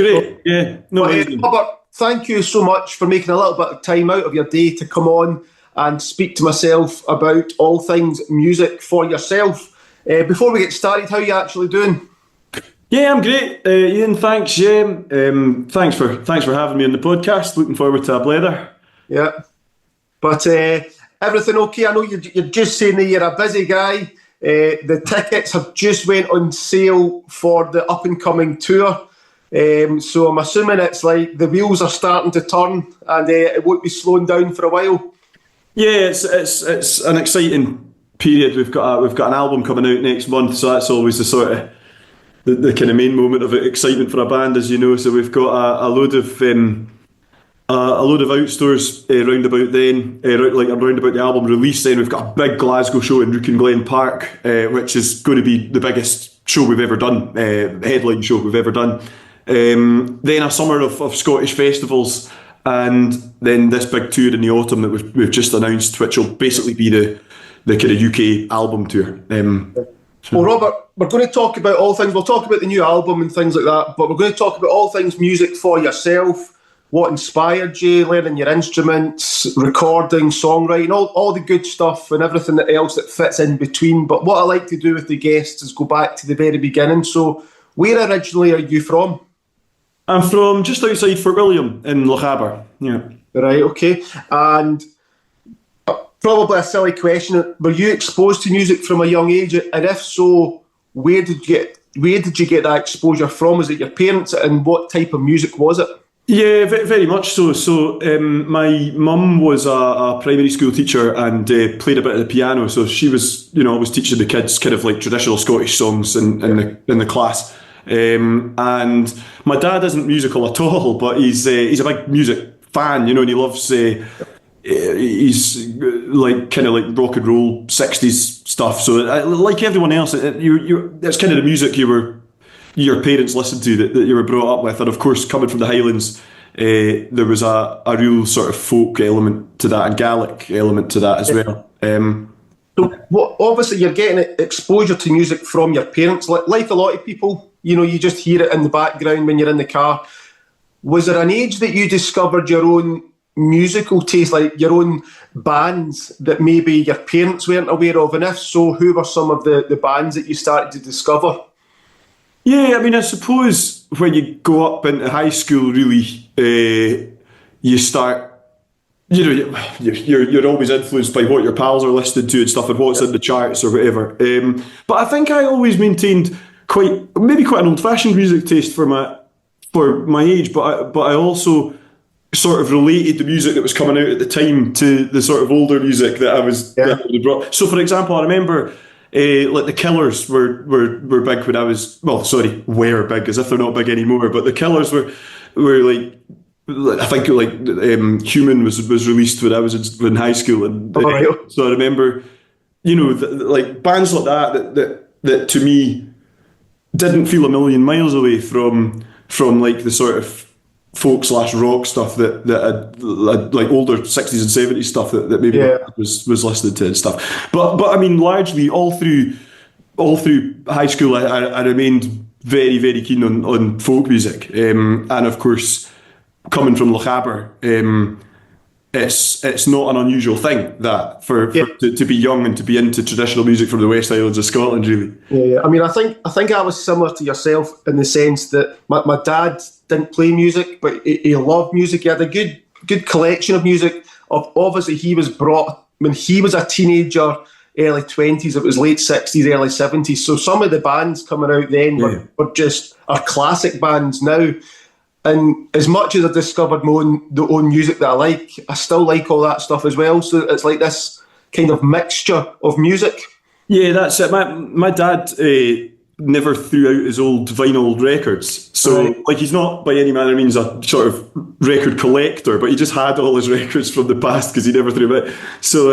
Great, yeah. No worries. Robert, thank you so much for making a little bit of time out of your day to come on and speak to myself about all things music for yourself. Before we get started, how are you actually doing? Yeah, I'm great. Ian, thanks. Yeah, thanks for having me on the podcast. Looking forward to a blather. Yeah. But everything okay? I know you're just saying that you're a busy guy. The tickets have just went on sale for the up-and-coming tour. So I'm assuming it's like the wheels are starting to turn and it won't be slowing down for a while. Yeah, it's an exciting period. We've got an album coming out next month, so that's always the sort of the kind of main moment of excitement for a band, as you know. So we've got a load of outstores round about then, round about the album release. Then we've got a big Glasgow show in Rookin Glen Park, which is going to be the biggest show we've ever done, headline show we've ever done. Then a summer of Scottish festivals, and then this big tour in the autumn that we've just announced, which will basically be the kind of UK album tour. Well, Robert, we're going to talk about all things. We'll talk about the new album and things like that, but we're going to talk about all things music for yourself. What inspired you, learning your instruments, recording, songwriting, all the good stuff and everything else that fits in between. But what I like to do with the guests is go back to the very beginning. So where originally are you from? I'm from just outside Fort William in Lochaber. Yeah. Right, okay. And probably a silly question, were you exposed to music from a young age? And if so, where did you get that exposure from? Was it your parents, and what type of music was it? Yeah, very much so. So my mum was a primary school teacher and played a bit of the piano. So she was, always teaching the kids kind of like traditional Scottish songs in the class. And my dad isn't musical at all, but he's a big music fan, and he loves. He's like kind of like rock and roll 60s stuff. So like everyone else, it's kind of the music your parents listened to that you were brought up with. And of course, coming from the Highlands, there was a real sort of folk element to that and Gaelic element to that as well. So obviously you're getting exposure to music from your parents, like a lot of people, you just hear it in the background when you're in the car. Was there an age that you discovered your own musical taste, like your own bands that maybe your parents weren't aware of? And if so, who were some of the bands that you started to discover? Yeah, I mean, I suppose when you go up into high school, really, you start, you're always influenced by what your pals are listening to and stuff and what's in the charts or whatever. But I think I always maintained quite an old-fashioned music taste for my age, but I also sort of related the music that was coming out at the time to the sort of older music that I was that I brought. So, for example, I remember like the Killers were big when I was were big as if they're not big anymore. But the Killers were like I think like Human was released when I was in high school, and so I remember like bands like that to me didn't feel a million miles away from like the sort of folk / rock stuff that like older 60s and 70s stuff that maybe was listening to and stuff. But I mean, largely all through high school, I remained very, very keen on folk music. And of course, coming from Lochaber, it's not an unusual thing that to be young and to be into traditional music from the West Highlands of Scotland, really. Yeah. I mean, I think I was similar to yourself in the sense that my dad didn't play music, but he loved music. He had a good collection of music. Obviously, he was brought when he was a teenager, early 20s. It was late 60s, early 70s. So some of the bands coming out then were just are classic bands now. And as much as I discovered the own music that I like, I still like all that stuff as well. So it's like this kind of mixture of music. Yeah, that's it. My dad never threw out his old vinyl records. So like he's not by any manner of means a sort of record collector, but he just had all his records from the past because he never threw them out. So,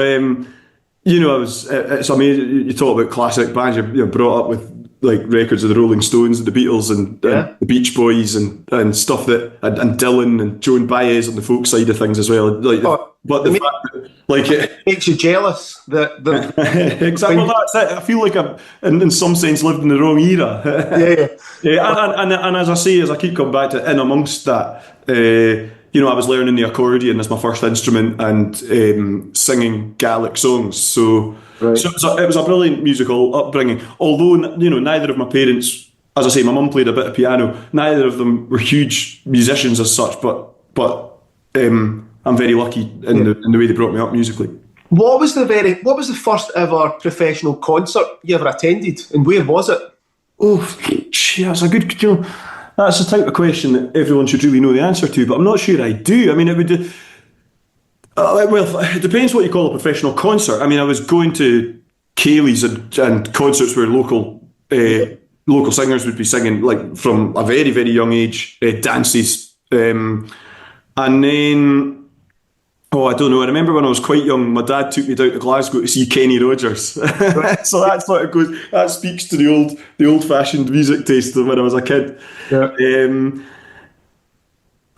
it's amazing. You talk about classic bands, you're brought up with like records of the Rolling Stones and the Beatles and the Beach Boys and stuff and Dylan and Joan Baez on the folk side of things as well. Like, but the fact that like it makes you jealous that exactly. Well, that's it. I feel like I've in some sense lived in the wrong era. And as I say, as I keep coming back to in amongst that, I was learning the accordion as my first instrument and singing Gaelic songs. So. Right. So it was a brilliant musical upbringing. Although neither of my parents, as I say, my mum played a bit of piano. Neither of them were huge musicians as such, but I'm very lucky in the way they brought me up musically. What was the first ever professional concert you ever attended, and where was it? Oh, that's a good. That's the type of question that everyone should really know the answer to, but I'm not sure I do. I mean, it would. Well, it depends what you call a professional concert. I mean, I was going to ceilidhs and concerts where local singers would be singing, like from a very, very young age, dances. And then, I don't know. I remember when I was quite young, my dad took me down to Glasgow to see Kenny Rogers. So that sort of goes. That speaks to the old-fashioned music taste of when I was a kid. Yeah.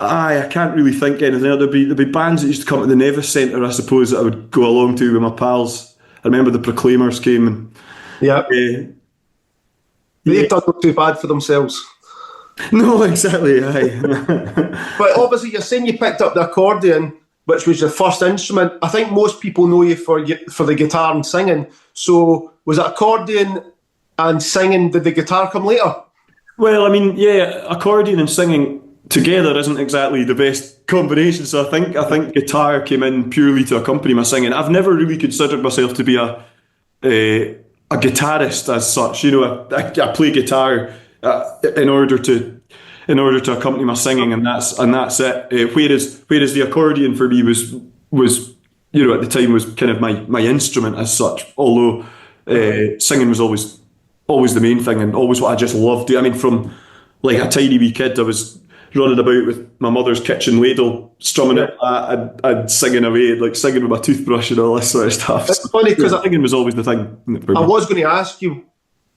I can't really think anything. There'd be bands that used to come to the Nevis Centre, I suppose, that I would go along to with my pals. I remember the Proclaimers came and they've done not too bad for themselves. No, exactly. Aye. But obviously, you're saying you picked up the accordion, which was your first instrument. I think most people know you for the guitar and singing. So was it accordion and singing? Did the guitar come later? Well, I mean, accordion and singing together isn't exactly the best combination, so I think guitar came in purely to accompany my singing. I've never really considered myself to be a guitarist as such. I play guitar in order to accompany my singing, and that's it. Whereas the accordion for me was at the time was kind of my instrument as such. Although singing was always the main thing and always what I just loved. I mean, from like a tiny wee kid, I was running about with my mother's kitchen ladle, strumming it and singing away, like singing with my toothbrush and all this sort of stuff. It's funny because singing was always the thing. I was going to ask you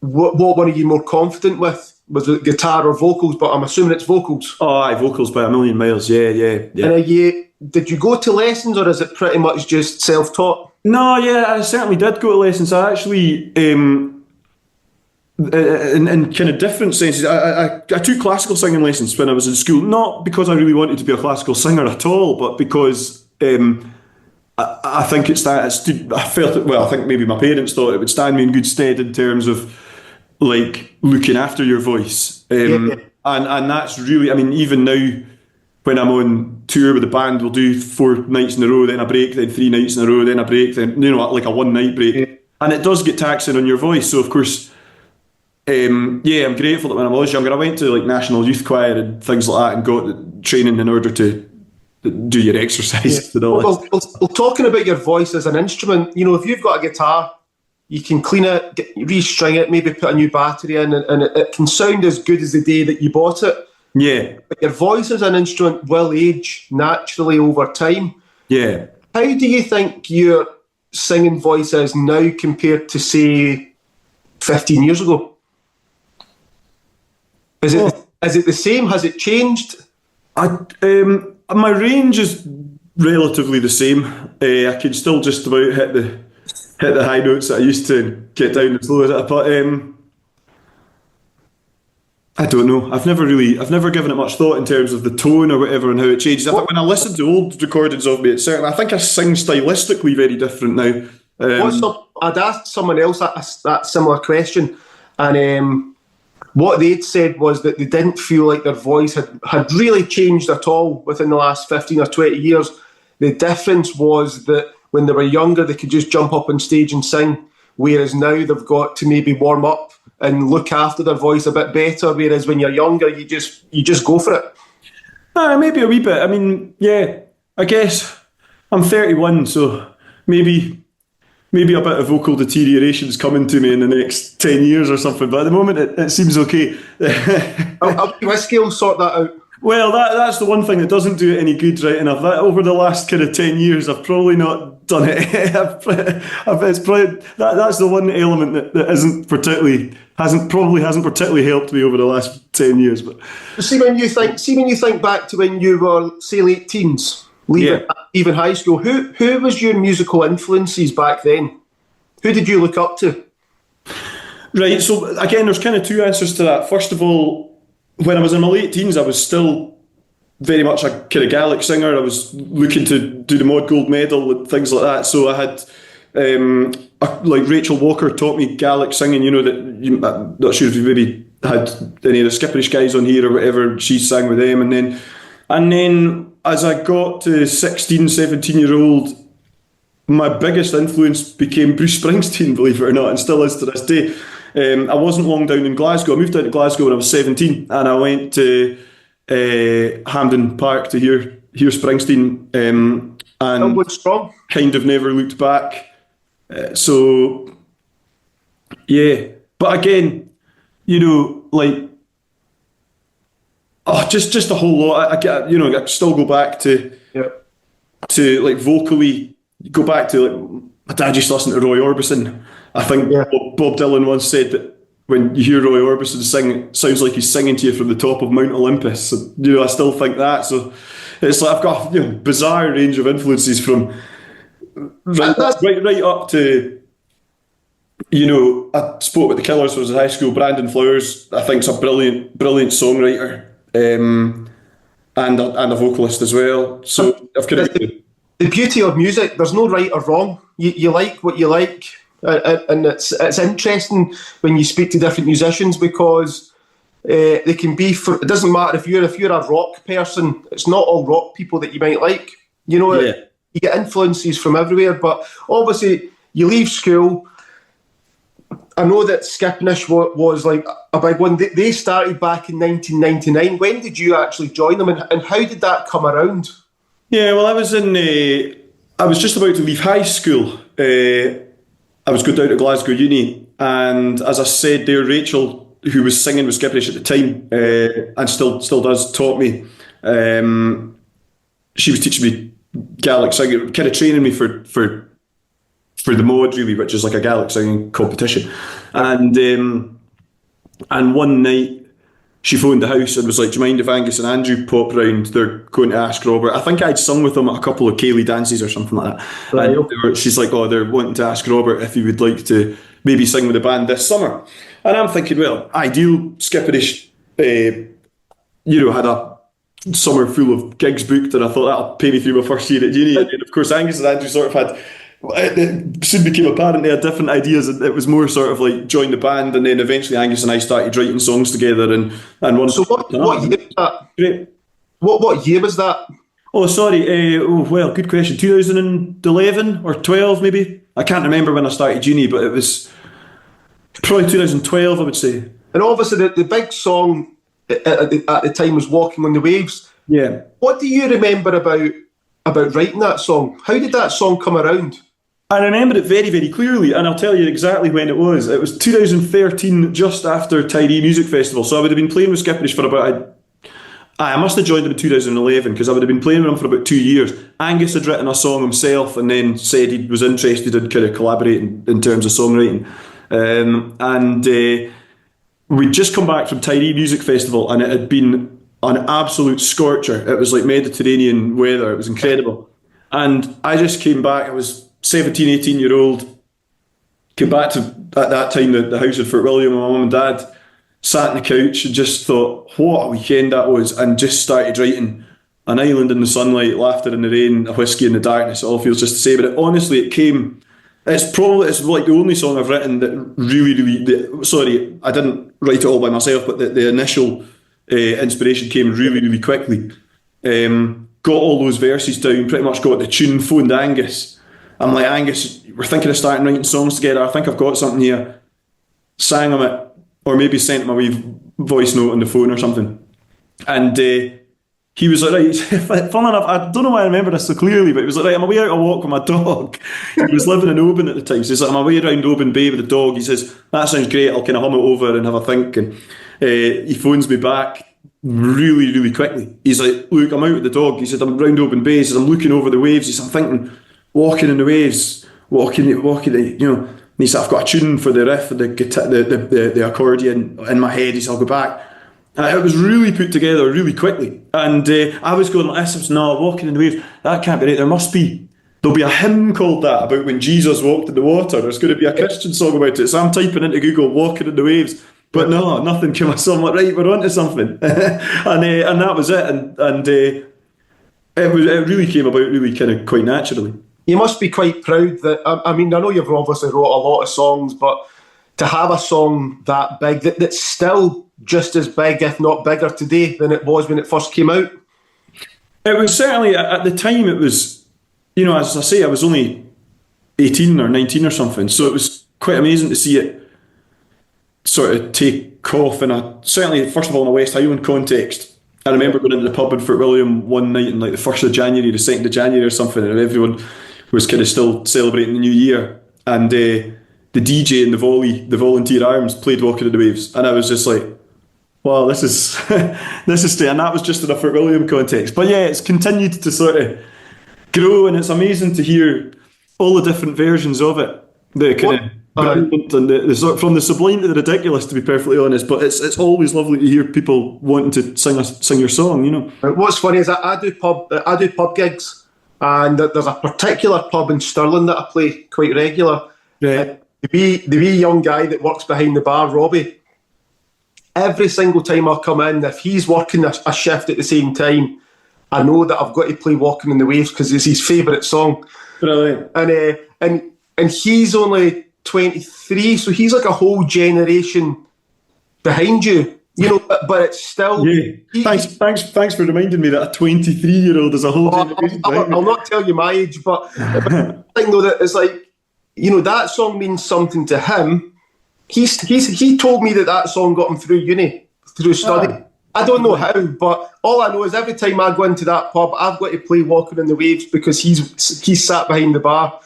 what one are you more confident with? Was it guitar or vocals? But I'm assuming it's vocals. Oh, aye, vocals by a million miles. Yeah. And did you go to lessons, or is it pretty much just self-taught? No, I certainly did go to lessons. I actually. In kind of different senses, I took classical singing lessons when I was in school, not because I really wanted to be a classical singer at all, but because I think I felt it. Well, I think maybe my parents thought it would stand me in good stead in terms of like looking after your voice, and that's really. I mean, even now when I'm on tour with the band, we'll do 4 nights in a row, then a break, then 3 nights in a row, then a break, then like a 1 night break, and it does get taxing on your voice. So of course. I'm grateful that when I was younger I went to like National Youth Choir and things like that and got training in order to do your exercise. Well, talking about your voice as an instrument, if you've got a guitar, you can clean it, restring it, maybe put a new battery in, and it can sound as good as the day that you bought it. Yeah. But your voice as an instrument will age naturally over time. Yeah. How do you think your singing voice is now compared to, say, 15 years ago? Is it the same? Has it changed? My range is relatively the same. I can still just about hit the high notes that I used to and get down as low as it. But I don't know. I've never given it much thought in terms of the tone or whatever and how it changes. I think when I listen to old recordings of me, I think I sing stylistically very different now. I'd asked someone else that similar question, and what they'd said was that they didn't feel like their voice had really changed at all within the last 15 or 20 years. The difference was that when they were younger, they could just jump up on stage and sing, whereas now they've got to maybe warm up and look after their voice a bit better, whereas when you're younger, you just go for it. Maybe a wee bit. I mean, I guess I'm 31, so maybe a bit of vocal deterioration is coming to me in the next 10 years or something, but at the moment it seems okay. I'll whiskey will sort that out. Well, that's the one thing that doesn't do it any good, right? And over the last kind of 10 years, I've probably not done it. It's probably that's the one element that isn't particularly hasn't particularly helped me over the last 10 years. But see when you think back to when you were, say, late teens, even high school, who was your musical influences back then? Who did you look up to? Right. So again, there's kind of two answers to that. First of all, when I was in my late teens, I was still very much a kind of Gaelic singer. I was looking to do the Mod Gold Medal and things like that. So I had, like Rachel Walker taught me Gaelic singing. I'm not sure if you maybe had any of the Skipperish guys on here or whatever. She sang with them, and then as I got to 16, 17-year-old, my biggest influence became Bruce Springsteen, believe it or not, and still is to this day. I wasn't long down in Glasgow. I moved down to Glasgow when I was 17, and I went to Hampden Park to hear Springsteen, and kind of never looked back. So, yeah. But again, just a whole lot. I still go back to like vocally, go back to like my dad used to listen to Roy Orbison. I think Bob Dylan once said that when you hear Roy Orbison sing, it sounds like he's singing to you from the top of Mount Olympus. So, I still think that. So it's like I've got a bizarre range of influences from right up to, I spoke about the Killers when I was in high school. Brandon Flowers, I think, is a brilliant songwriter, and a vocalist as well. So I've kind of the beauty of music. There's no right or wrong. You like what you like. And it's interesting when you speak to different musicians, because they can be. It doesn't matter if you're a rock person. It's not all rock people that you might like. You get influences from everywhere. But obviously, you leave school. I know that Skipperish was like a big one. They started back in 1999. When did you actually join them, and how did that come around? Yeah, well, I was just about to leave high school. I was going down to Glasgow Uni, and as I said there, Rachel, who was singing with Skipperish at the time, and still does, taught me. She was teaching me Gaelic singing, kind of training me for the Mod, really, which is like a Gaelic singing competition. And one night she phoned the house and was like, "Do you mind if Angus and Andrew pop round? They're going to Ask Robert." I think I'd sung with them at a couple of Ceilidh dances or something like that. Right. And she's like, "Oh, they're wanting to ask Robert if he would like to maybe sing with the band this summer." And I'm thinking, well, ideal. Skipperish, had a summer full of gigs booked, and I thought that'll pay me through my first year at uni. And of course, Angus and Andrew sort of had. It soon became apparent they had different ideas, and it was more sort of like join the band, and then eventually Angus and I started writing songs together. And one. So what year was that? Great. What year was that? Oh, sorry. Well, good question. 2011 or 12, maybe. I can't remember when I started uni, but it was probably 2012, I would say. And obviously, the big song at the time was "Walking on the Waves." Yeah. What do you remember about writing that song? How did that song come around? I remember it very, very clearly, and I'll tell you exactly when it was. It was 2013, just after Tidey Music Festival. So I would have been playing with Skipperish for about... I must have joined them in 2011, because I would have been playing with them for about 2 years. Angus had written a song himself and then said he was interested in kind of collaborating in terms of songwriting. We'd just come back from Tidey Music Festival, and it had been an absolute scorcher. It was like Mediterranean weather. It was incredible. And I just came back. I was 17, 18-year-old. Came back to, at that time, the house at Fort William. My mum and dad sat on the couch and just thought, what a weekend that was, and just started writing An Island in the Sunlight, Laughter in the Rain, A Whiskey in the Darkness. It all feels just the same. But honestly, it came... It's like the only song I've written that really... Sorry, I didn't write it all by myself, but the initial... inspiration came really, really quickly. Got all those verses down, pretty much got the tune, phoned Angus. I'm like, "Angus, we're thinking of starting writing songs together. I think I've got something here." Sang him it, or maybe sent him a wee voice note on the phone or something. And he was like, right, fun enough, I don't know why I remember this so clearly, but he was like, right, I'm away out on a walk with my dog. He was living in Oban at the time, so he's like, "I'm away around Oban Bay with the dog." He says, "That sounds great, I'll kind of hum it over and have a think." And he phones me back really, really quickly. He's like, look, I'm out with the dog. He said, I'm round open bay. He says, I'm looking over the waves. He said, I'm thinking, walking in the waves, walking, he said, I've got a tune for the riff, the guitar, the accordion in my head. He said, I'll go back. It was really put together really quickly. And I was going like this, I was, no, walking in the waves, that can't be right. There'll be a hymn called that about when Jesus walked in the water. There's going to be a Christian song about it. So I'm typing into Google, walking in the waves. But no, nothing came up. So I'm like, right, we're onto something. and that was it. And it really came about really kind of quite naturally. You must be quite proud that, I mean, I know you've obviously wrote a lot of songs, but to have a song that big, that's still just as big, if not bigger today than it was when it first came out? It was certainly, at the time, it was, as I say, I was only 18 or 19 or something. So it was quite amazing to see it sort of take off certainly, first of all, in a West Highland context. I remember going into the pub in Fort William one night in like the 1st of January, the 2nd of January or something, and everyone was kind of still celebrating the new year. And the DJ in the volunteer arms played Walking in the Waves. And I was just like, wow, this is and that was just in a Fort William context. But yeah, it's continued to sort of grow, and it's amazing to hear all the different versions of it. The kind of brilliant and the sort from the sublime to the ridiculous, to be perfectly honest. But it's always lovely to hear people wanting to sing your song. What's funny is I do pub gigs, and there's a particular pub in Stirling that I play quite regular. Right. The wee young guy that works behind the bar, Robbie. Every single time I come in, if he's working a shift at the same time, I know that I've got to play Walking in the Waves because it's his favourite song. Brilliant. And he's only 23, so he's like a whole generation behind you, but it's still... Yeah. Thanks for reminding me that a 23-year-old is a whole generation behind me. I'll not tell you my age, but the thing though, that it's like, that song means something to him. He told me that song got him through uni, through study. I don't know how, but all I know is every time I go into that pub, I've got to play Walking in the Waves because he's sat behind the bar.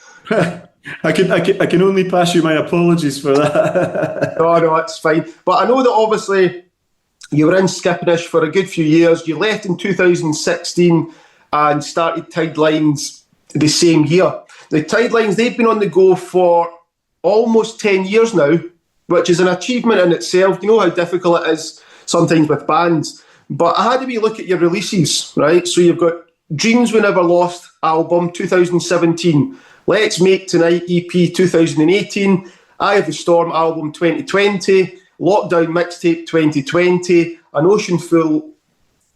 I can only pass you my apologies for that. No, it's fine. But I know that obviously you were in Skipponish for a good few years. You left in 2016 and started Tidelines the same year. The Tidelines, they've been on the go for almost 10 years now, which is an achievement in itself. You know how difficult it is sometimes with bands. But I had to look at your releases, right? So you've got Dreams We Never Lost album, 2017. Let's Make Tonight EP, 2018. Eye of the Storm album, 2020. Lockdown Mixtape, 2020. An Ocean Full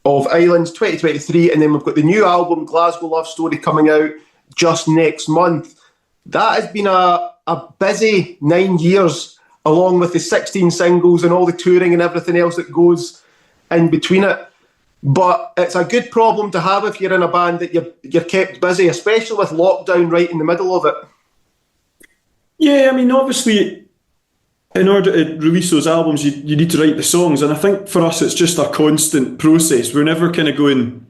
of Islands, 2023. And then we've got the new album, Glasgow Love Story, coming out just next month. That has been a busy 9 years, along with the 16 singles and all the touring and everything else that goes in between it. But it's a good problem to have if you're in a band that you're kept busy, especially with lockdown right in the middle of it. Yeah, I mean, obviously, in order to release those albums, you need to write the songs. And I think for us, it's just a constant process. We're never kind of going...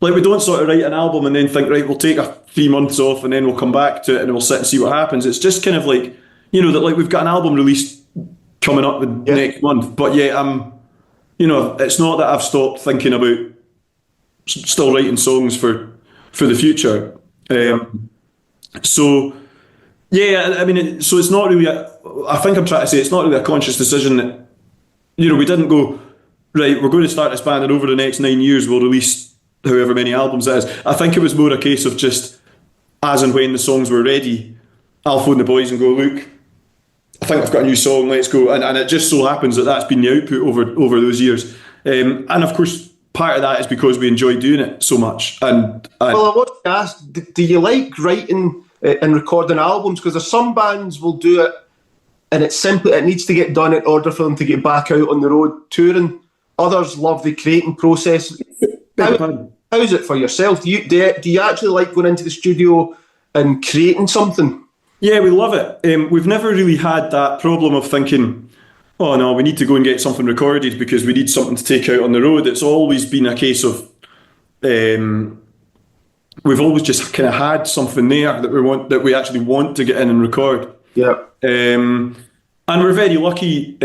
Like, we don't sort of write an album and then think, right, we'll take 3 months off and then we'll come back to it and we'll sit and see what happens. It's just kind of like... that like we've got an album released coming up next month, but yeah, it's not that I've stopped thinking about still writing songs for the future. So yeah, I mean, so it's not really. I think I'm trying to say it's not really a conscious decision that we didn't go right. We're going to start this band, and over the next 9 years we'll release however many albums it is. I think it was more a case of just as and when the songs were ready, I'll phone the boys and go, look, I think I've got a new song, let's go. And it just so happens that that's been the output over those years. And of course, part of that is because we enjoy doing it so much. Well, I want to ask, do you like writing and recording albums? Because there's some bands will do it and it needs to get done in order for them to get back out on the road touring. Others love the creating process. How's it for yourself? Do you actually like going into the studio and creating something? Yeah, we love it. We've never really had that problem of thinking, oh no, we need to go and get something recorded because we need something to take out on the road. It's always been a case of we've always just kind of had something there that we actually want to get in and record. Yeah. And we're very lucky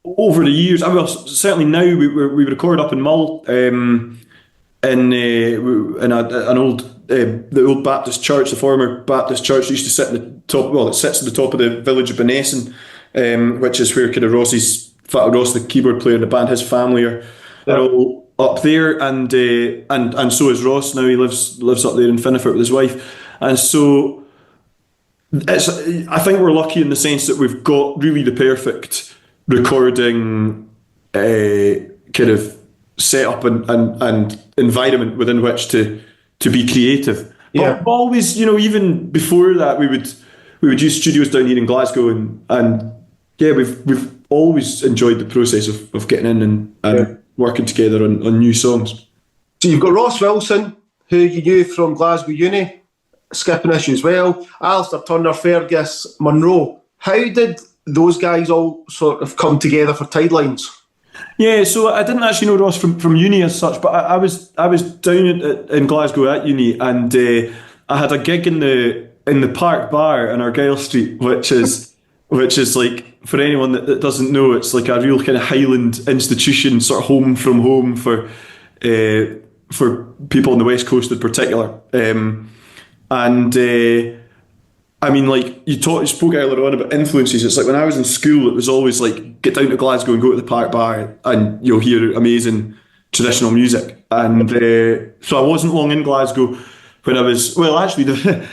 over the years, I mean, certainly now we record up in Mull, an old the old Baptist church, the former Baptist church, used to sit in the top. Well, it sits at the top of the village of Benesson, which is where kind of Ross, the keyboard player in the band, his family are all up there, and so is Ross now. He lives up there in Finnefort with his wife, and so I think we're lucky in the sense that we've got really the perfect recording kind of setup and environment within which to be creative. But we've always, even before that, we would use studios down here in Glasgow, and we've always enjoyed the process of getting in and working together on new songs. So you've got Ross Wilson, who you knew from Glasgow Uni, skipping issue as well. Alistair Turner, Fergus, Monroe. How did those guys all sort of come together for Tidelines? Yeah, so I didn't actually know Ross from uni as such, but I was down in Glasgow at uni, and I had a gig in the Park Bar in Argyle Street, which is like, for anyone that doesn't know, it's like a real kind of Highland institution, sort of home from home for people on the West Coast in particular. I mean, like you spoke earlier on about influences. It's like when I was in school, it was always like get down to Glasgow and go to the Park Bar, and you'll hear amazing traditional music. And so I wasn't long in Glasgow when I was. Well, actually, the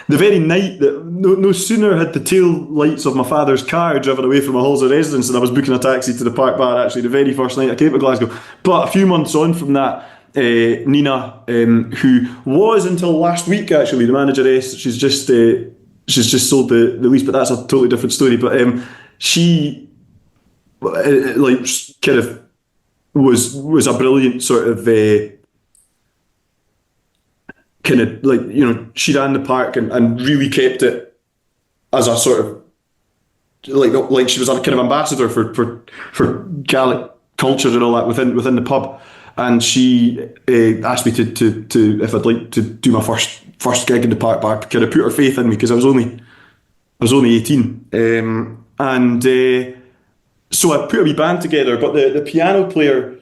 very night that no sooner had the tail lights of my father's car driven away from my halls of residence, and I was booking a taxi to the Park Bar. Actually, the very first night I came to Glasgow. But a few months on from that, Nina, who was until last week actually the manageress, she's just sold the lease, but that's a totally different story. But she like kind of was a brilliant sort of kind of like, she ran the park and really kept it as a sort of like she was a kind of ambassador for Gaelic culture and all that within the pub. And she asked me to if I'd like to do my first gig in the Park Bar, kind of put her faith in me, because I was only 18, so I put a wee band together. But the piano player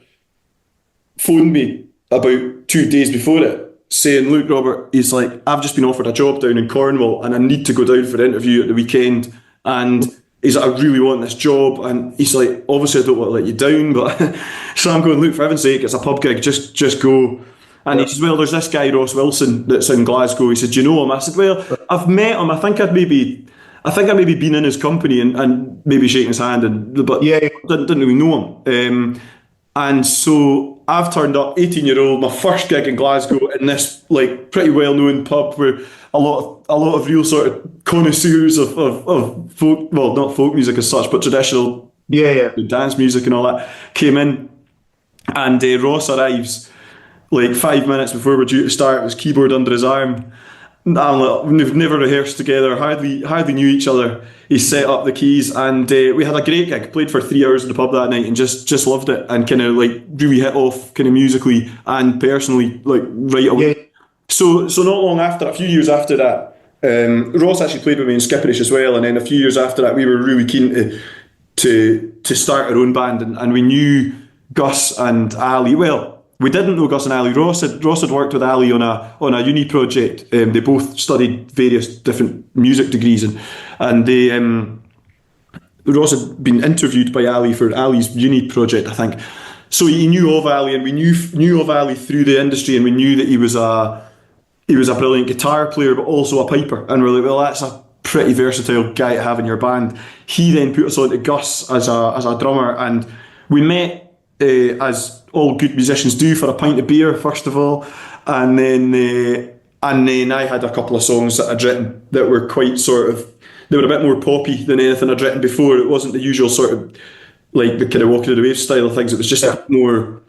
phoned me about 2 days before it, saying, "Look, Robert," he's like, "I've just been offered a job down in Cornwall, and I need to go down for an interview at the weekend." And he's like, "I really want this job," and he's like, "Obviously, I don't want to let you down, but..." So I'm going, "Look, for heaven's sake, it's a pub gig, just go." And he says, "Well, there's this guy, Ross Wilson, that's in Glasgow." He said, "Do you know him?" I said, "Well, I've met him. I think I'd maybe been in his company and maybe shaking his hand, but didn't really know him." And so I've turned up, 18-year-old, my first gig in Glasgow, in this like pretty well-known pub where a lot of real sort of connoisseurs of folk, well, not folk music as such, but traditional dance music and all that came in. And Ross arrives like 5 minutes before we're due to start with his keyboard under his arm. We've never rehearsed together, hardly knew each other. He set up the keys, and we had a great gig. Played for 3 hours in the pub that night, and just loved it, and kind of like really hit off, kind of musically and personally, like right away. Yeah. So not long after, a few years after that, Ross actually played with me in Skipperish as well, and then a few years after that, we were really keen to start our own band, and we knew Gus and Ali. Well, we didn't know Gus and Ali. Ross had worked with Ali on a uni project. They both studied various different music degrees, and they Ross had been interviewed by Ali for Ali's uni project, I think. So he knew of Ali, and we knew of Ali through the industry, and we knew that he was a brilliant guitar player, but also a piper. And we're like, well, that's a pretty versatile guy to have in your band. He then put us on to Gus as a drummer, and we met as all good musicians do, for a pint of beer first of all, and then I had a couple of songs that I'd written that were quite sort of, they were a bit more poppy than anything I'd written before. It wasn't the usual sort of like the kind of Walking of the Waves style of things. It was just a bit more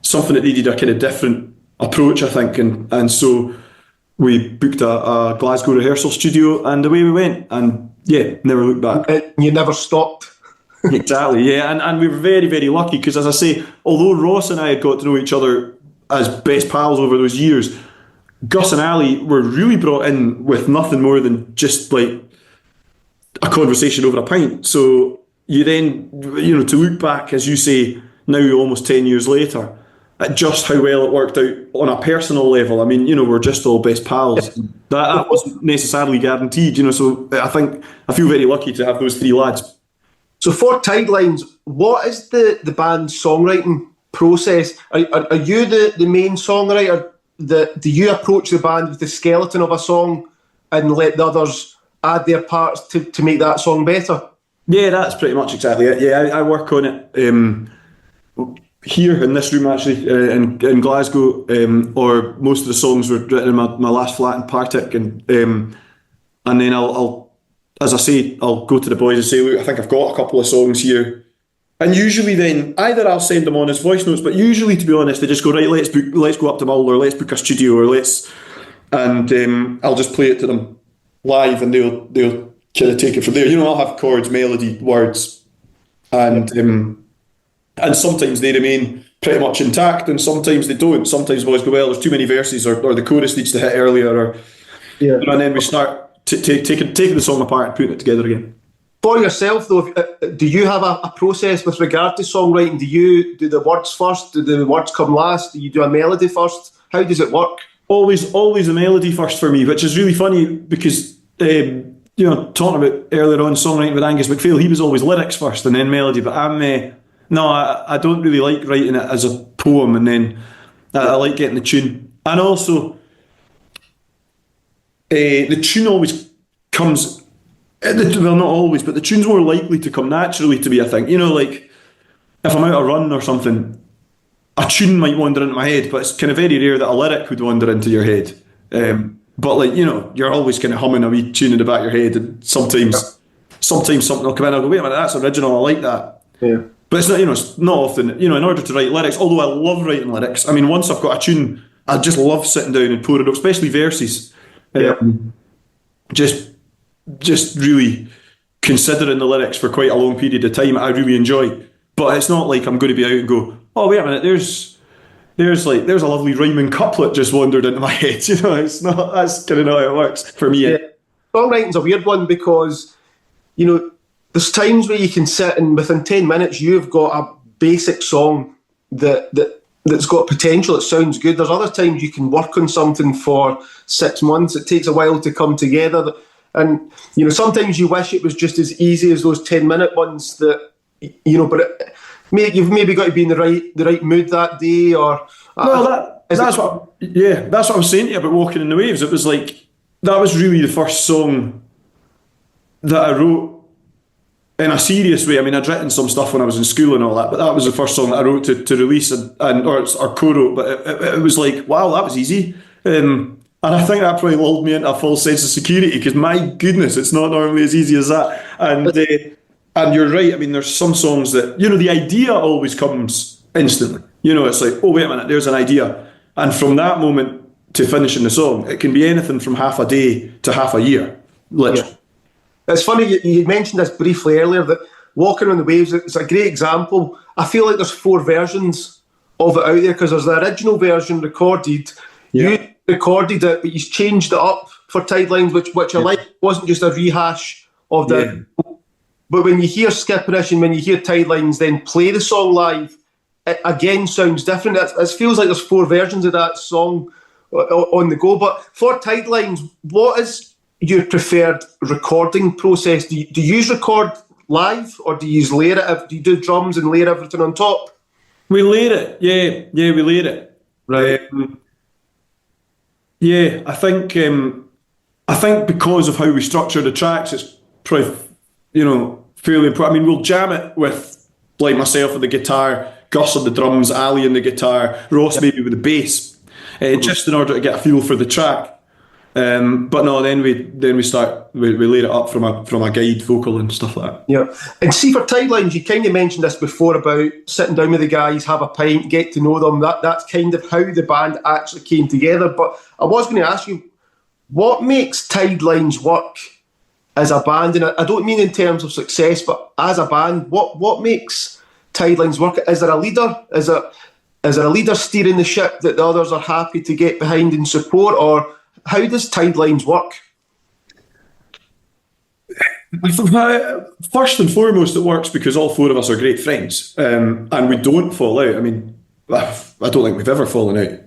something that needed a kind of different approach, I think, and so we booked a Glasgow rehearsal studio, and away we went, and never looked back. And you never stopped. Exactly, yeah, and we were very, very lucky, because, as I say, although Ross and I had got to know each other as best pals over those years, Gus and Ali were really brought in with nothing more than just like a conversation over a pint. So you then, to look back, as you say, now almost 10 years later, at just how well it worked out on a personal level. I mean, we're just all best pals. That wasn't necessarily guaranteed, so I think I feel very lucky to have those three lads. So for Tidelines, what is the band's songwriting process? Are you the main songwriter? Do you approach the band with the skeleton of a song and let the others add their parts to make that song better? Yeah, that's pretty much exactly it. Yeah, I work on it here in this room, actually, in Glasgow, or most of the songs were written in my last flat in Partick, and then I'll, as I say, I'll go to the boys and say, look, I think I've got a couple of songs here. And usually then, either I'll send them on as voice notes, but usually, to be honest, they just go, right, let's go up to Mull, or let's book a studio, or and I'll just play it to them live, and they'll kind of take it from there. I'll have chords, melody, words, and sometimes they remain pretty much intact, and sometimes they don't. Sometimes boys go, well, there's too many verses, or the chorus needs to hit earlier, and then we start taking the song apart and putting it together again. For yourself, though, do you have a process with regard to songwriting? Do you do the words first? Do the words come last? Do you do a melody first? How does it work? Always a melody first for me, which is really funny because, talking about earlier on songwriting with Angus MacPhail, he was always lyrics first and then melody, but I don't really like writing it as a poem, and then I like getting the tune. And also, the tune always comes... Well, not always, but the tune's more likely to come naturally to me, I think. Like, if I'm out a run or something, a tune might wander into my head, but it's kind of very rare that a lyric would wander into your head. But, like, you're always kind of humming a wee tune in the back of your head, and sometimes something will come in and I'll go, wait a minute, that's original, I like that. Yeah. But it's not, it's not often, in order to write lyrics, although I love writing lyrics. I mean, once I've got a tune, I just love sitting down and pouring it up, especially verses. Just really considering the lyrics for quite a long period of time, I really enjoy. But it's not like I'm going to be out and go, oh, wait a minute, there's a lovely rhyming couplet just wandered into my head. It's not, that's kind of not how it works for me. Yeah. Songwriting's a weird one because, there's times where you can sit and within 10 minutes you've got a basic song that's got potential, it sounds good. There's other times you can work on something for 6 months. It takes a while to come together. And, sometimes you wish it was just as easy as those 10-minute ones that, but you've maybe got to be in the right mood that day, or... That's what I was saying to you about Walking in the Waves. It was like, that was really the first song that I wrote in a serious way. I mean, I'd written some stuff when I was in school and all that, but that was the first song that I wrote to release or co-wrote. But it was like, wow, that was easy. And I think that probably lulled me into a false sense of security, because my goodness, it's not normally as easy as that. And you're right. I mean, there's some songs that, the idea always comes instantly. It's like, oh, wait a minute, there's an idea. And from that moment to finishing the song, it can be anything from half a day to half a year. Literally. Yeah. It's funny, you mentioned this briefly earlier, that Walking on the Waves, it's a great example. I feel like there's 4 versions of it out there, because there's the original version recorded. Yeah. You recorded it, but he's changed it up for Tidelines, which I like. It wasn't just a rehash of the... Yeah. But when you hear Skipperish and when you hear Tidelines then play the song live, it again sounds different. It feels like there's 4 versions of that song on the go. But for Tidelines, what is your preferred recording process? Do you record live, or do you layer it? Do you do drums and layer everything on top? We layer it, yeah, we layer it. Right. Yeah, I think because of how we structure the tracks, it's probably, fairly important. I mean, we'll jam it with, like, myself on the guitar, Gus on the drums, Ali on the guitar, Ross maybe with the bass, just in order to get a feel for the track. But no, then we lay it up from a guide vocal and stuff like that. Yeah, and see, for Tidelines, you kind of mentioned this before about sitting down with the guys, have a pint, get to know them. That's kind of how the band actually came together. But I was going to ask you, what makes Tidelines work as a band? And I don't mean in terms of success, but as a band, what makes Tidelines work? Is there a leader? Is there a leader steering the ship that the others are happy to get behind and support, or how does Tidelines work? First and foremost, it works because all four of us are great friends, and we don't fall out. I mean, I don't think we've ever fallen out,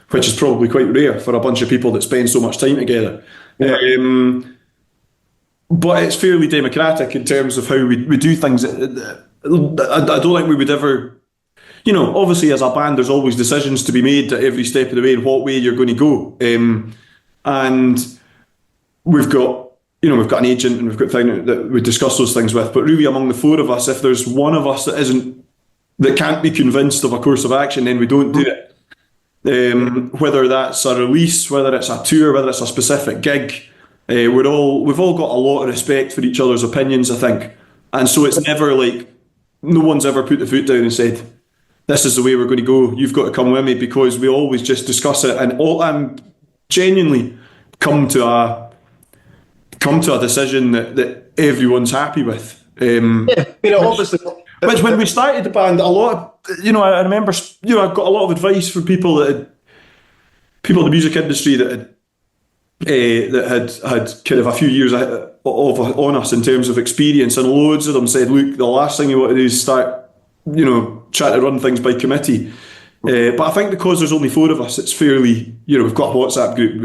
which is probably quite rare for a bunch of people that spend so much time together. Yeah. But it's fairly democratic in terms of how we do things. I don't think we would ever, obviously as a band, there's always decisions to be made at every step of the way in what way you're going to go. And we've got an agent and we've got things that we discuss those things with. But really, among the four of us, if there's one of us that can't be convinced of a course of action, then we don't do it. Whether that's a release, whether it's a tour, whether it's a specific gig. We've all got a lot of respect for each other's opinions, I think, and so it's never like no one's ever put the foot down and said, "This is the way we're going to go. You've got to come with me," because we always just discuss it and genuinely come to a decision that everyone's happy with. Obviously. Which when we started the band, a lot of I remember I got a lot of advice from people in the music industry that had kind of a few years on us in terms of experience, and loads of them said, look, the last thing you want to do is start trying to run things by committee. But I think because there's only four of us, it's fairly, we've got a WhatsApp group,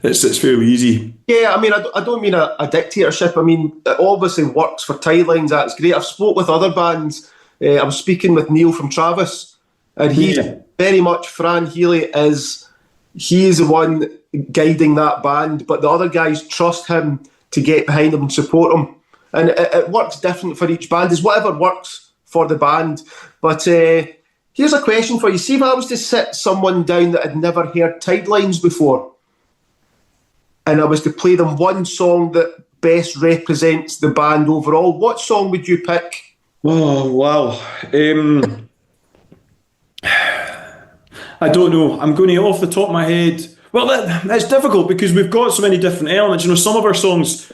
it's fairly easy. Yeah, I mean, I don't mean a dictatorship. I mean, it obviously works for Tidelines. That's great. I've spoke with other bands. I was speaking with Neil from Travis, and he's very much, Fran Healy he's the one guiding that band, but the other guys trust him to get behind him and support him. And it works different for each band. It's whatever works for the band. But here's a question for you. See if I was to sit someone down that had never heard Tidelines before, and I was to play them one song that best represents the band overall, what song would you pick? Oh, wow. I don't know. I'm going to, off the top of my head, well, that's difficult because we've got so many different elements. Some of our songs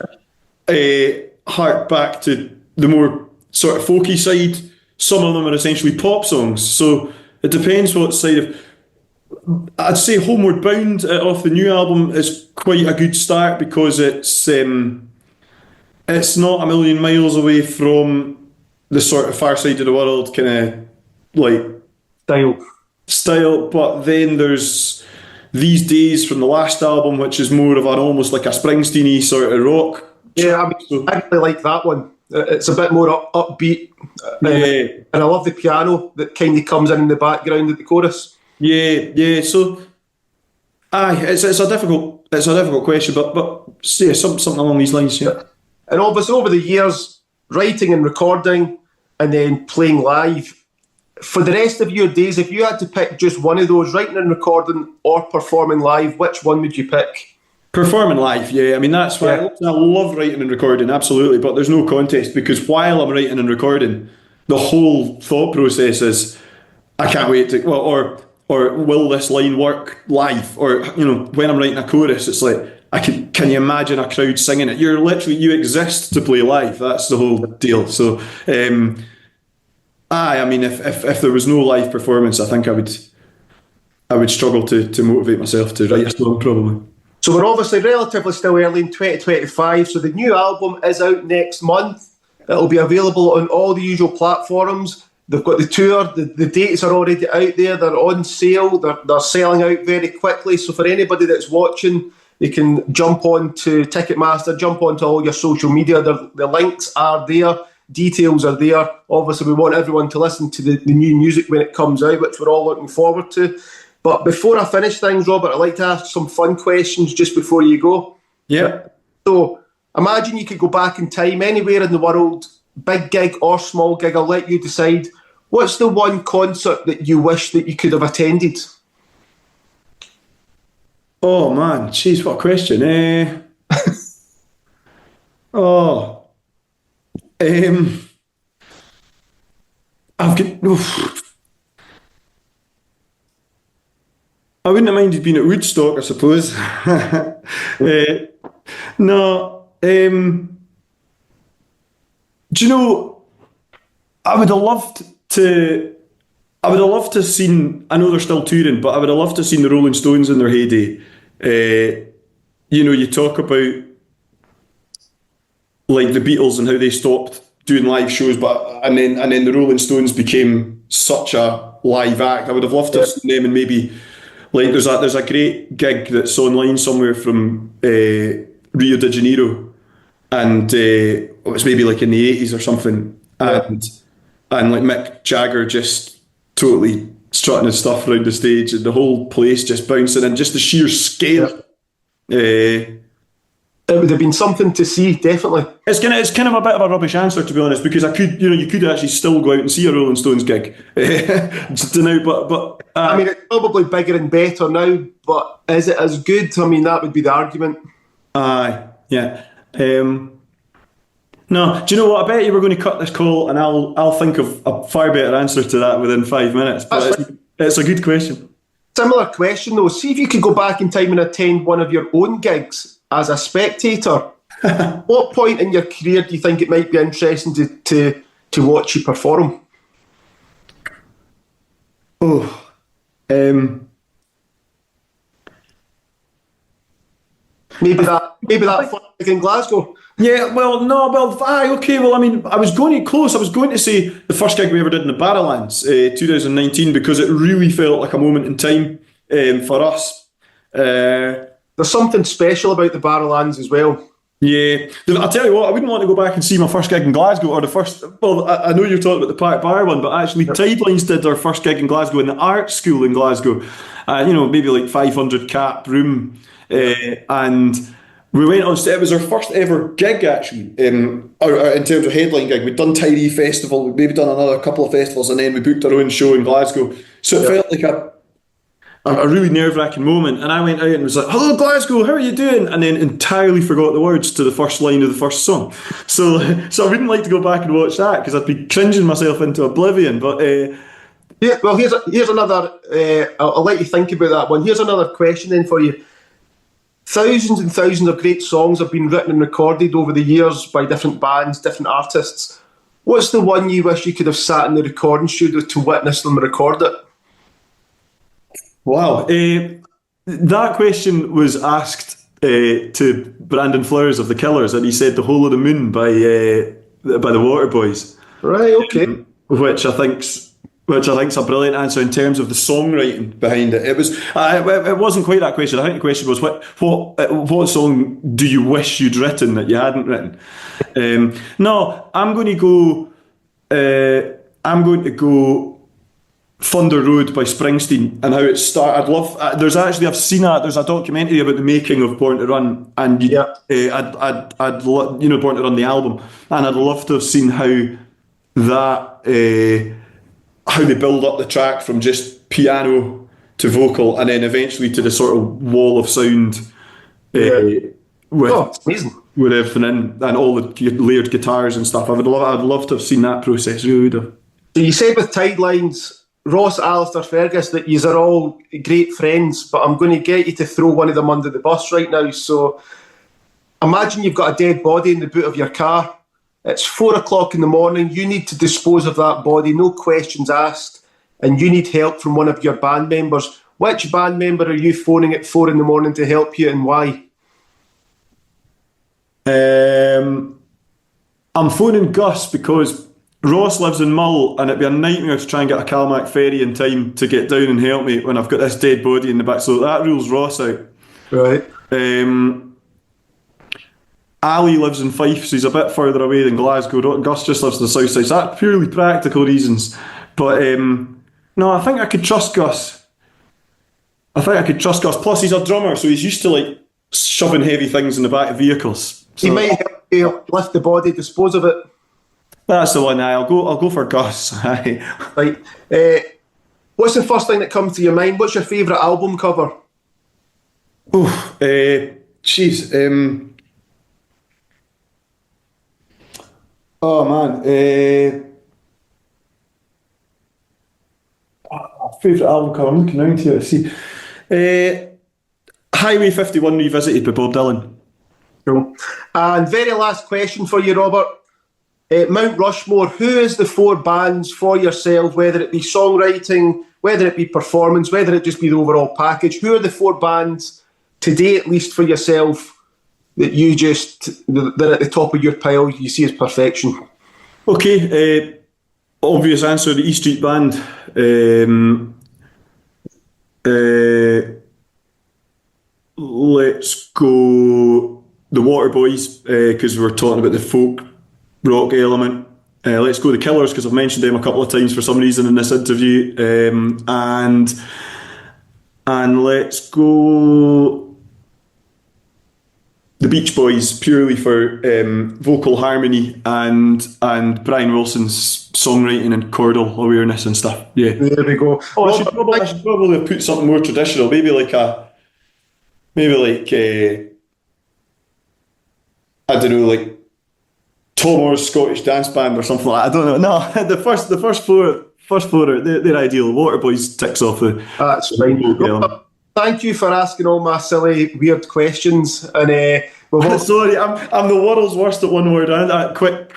hark back to the more sort of folky side. Some of them are essentially pop songs. So it depends what side of... I'd say Homeward Bound off the new album is quite a good start because it's not a million miles away from the sort of Far Side of the World kind of like style, but then there's These Days from the last album, which is more of an almost like a Springsteen-y sort of rock. Yeah, I really like that one. It's a bit more upbeat, and I love the piano that kind of comes in the background of the chorus. Yeah. So, it's a difficult question, but yeah, something along these lines. Yeah. And obviously, over the years, writing and recording, and then playing live. For the rest of your days, if you had to pick just one of those, writing and recording or performing live, which one would you pick? Performing live, yeah. I mean, that's why I love writing and recording, absolutely. But there's no contest because while I'm writing and recording, the whole thought process is, I can't wait to, or will this line work live? Or when I'm writing a chorus, it's like, can you imagine a crowd singing it? You exist to play live. That's the whole deal. So, I mean, if there was no live performance, I think I would struggle to motivate myself to write a song, probably. So we're obviously relatively still early in 2025, so the new album is out next month. It'll be available on all the usual platforms. They've got the tour, the dates are already out there, they're on sale, they're selling out very quickly. So for anybody that's watching, they can jump on to Ticketmaster, jump onto all your social media. The links are there, details are there. Obviously, we want everyone to listen to the new music when it comes out, which we're all looking forward to. But before I finish things, Robert, I'd like to ask some fun questions just before you go. Yeah. So imagine you could go back in time anywhere in the world, big gig or small gig, I'll let you decide. What's the one concert that you wish that you could have attended? Oh man, jeez, what a question. I've got... I wouldn't have minded being at Woodstock, I suppose. No. Do you know, I would have loved to have seen, I know they're still touring, but I would have loved to have seen the Rolling Stones in their heyday. You talk about like the Beatles and how they stopped doing live shows, and then the Rolling Stones became such a live act. I would have loved to have seen them, and maybe like there's a great gig that's online somewhere from Rio de Janeiro, and it was maybe like in the 80s or something, and like Mick Jagger just totally strutting his stuff around the stage, and the whole place just bouncing, and just the sheer scale. It would have been something to see, definitely. It's kind of a bit of a rubbish answer, to be honest, because you could actually still go out and see a Rolling Stones gig now, but I mean, it's probably bigger and better now, but is it as good? I mean, that would be the argument. Aye, yeah. No, do you know what? I bet you we're going to cut this call, and I'll think of a far better answer to that within 5 minutes. But it's a good question. Similar question though. See if you could go back in time and attend one of your own gigs as a spectator. What point in your career do you think it might be interesting to watch you perform? Maybe that flag in Glasgow. Yeah, okay. Well, I mean, I was going to say the first gig we ever did in the Barrowlands, 2019, because it really felt like a moment in time for us. There's something special about the Barrowlands as well. Yeah, I'll tell you what, I wouldn't want to go back and see my first gig in Glasgow, or the first, well, I know you're talking about the Park Bar one, but actually Tidelines did their first gig in Glasgow in the art school in Glasgow, maybe like 500 cap room, and we went on stage. It was our first ever gig, actually, or in terms of headline gig. We'd done Tyree Festival, we'd maybe done another couple of festivals, and then we booked our own show in Glasgow, so it felt like a really nerve-wracking moment. And I went out and was like, "Hello Glasgow, how are you doing?" And then entirely forgot the words to the first line of the first song. So I wouldn't like to go back and watch that, because I'd be cringing myself into oblivion. But yeah, well, here's another. I'll let you think about that one. Here's another question then for you. Thousands and thousands of great songs have been written and recorded over the years by different bands, different artists. What's the one you wish you could have sat in the recording studio to witness them record it? Wow. That question was asked to Brandon Flowers of The Killers, and he said The Hole of the Moon by the Waterboys. Right, okay. Which I think's a brilliant answer in terms of the songwriting behind it. It wasn't quite that question. I think the question was what song do you wish you'd written that you hadn't written? No, I'm going to go Thunder Road by Springsteen, and how it started. There's a documentary about the making of Born to Run, and I'd Born to Run, the album, and I'd love to have seen how they build up the track from just piano to vocal, and then eventually to the sort of wall of sound with everything in, and all the layered guitars and stuff. I'd love to have seen that process. Really would have. So you said with Tidelines, Ross, Alistair, Fergus, that yous are all great friends, but I'm going to get you to throw one of them under the bus right now. So imagine you've got a dead body in the boot of your car. It's 4 o'clock in the morning. You need to dispose of that body, no questions asked, and you need help from one of your band members. Which band member are you phoning at 4 in the morning to help you, and why? I'm phoning Gus because Ross lives in Mull, and it'd be a nightmare to try and get a Calmac ferry in time to get down and help me when I've got this dead body in the back. So that rules Ross out. Right. Ali lives in Fife, so he's a bit further away than Glasgow. Gus just lives on the south side. So that's purely practical reasons. But no, I think I could trust Gus. Plus, he's a drummer, so he's used to like shoving heavy things in the back of vehicles. So he might help you lift the body, dispose of it. That's the one. I'll go for Gus. Right. What's the first thing that comes to your mind? What's your favourite album cover? Oh man. Favourite album cover. I'm looking around here to see. Highway 51 Revisited by Bob Dylan. Cool. And very last question for you, Robert. Mount Rushmore, who is the 4 bands for yourself, whether it be songwriting, whether it be performance, whether it just be the overall package? Who are the 4 bands today, at least for yourself, that you just, they're at the top of your pile, you see as perfection? Okay, obvious answer, the E Street Band. Let's go the Waterboys, because we're talking about the folk rock element. Let's go the Killers, because I've mentioned them a couple of times for some reason in this interview. And let's go the Beach Boys, purely for vocal harmony and Brian Wilson's songwriting and chordal awareness and stuff. Yeah. There we go. Oh, I should probably have put something more traditional, maybe like I don't know, like Tom Orr's Scottish Dance Band or something like that. I don't know. No, the first four, they're ideal. Waterboys ticks off the. That's fine. Thank you for asking all my silly, weird questions. And sorry, I'm the world's worst at one word. Quick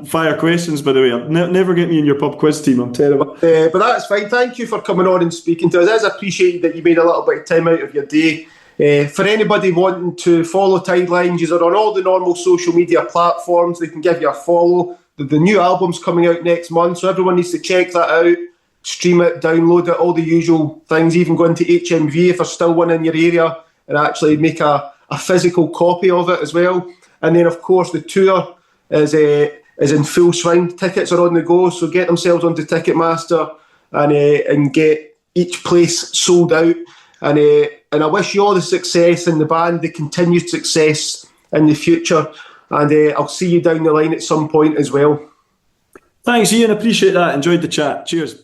fire questions, by the way. Never get me in your pub quiz team. I'm terrible. But that's fine. Thank you for coming on and speaking to us. It is appreciated that you made a little bit of time out of your day. For anybody wanting to follow Tidelines, you're on all the normal social media platforms. They can give you a follow. The new album's coming out next month, so everyone needs to check that out. Stream it, download it, all the usual things. Even go into HMV if there's still one in your area, and actually make a physical copy of it as well. And then, of course, the tour is in full swing. Tickets are on the go, so get themselves onto Ticketmaster and get each place sold out. And I wish you all the success in the band, the continued success in the future. And I'll see you down the line at some point as well. Thanks, Ian. Appreciate that. Enjoyed the chat. Cheers.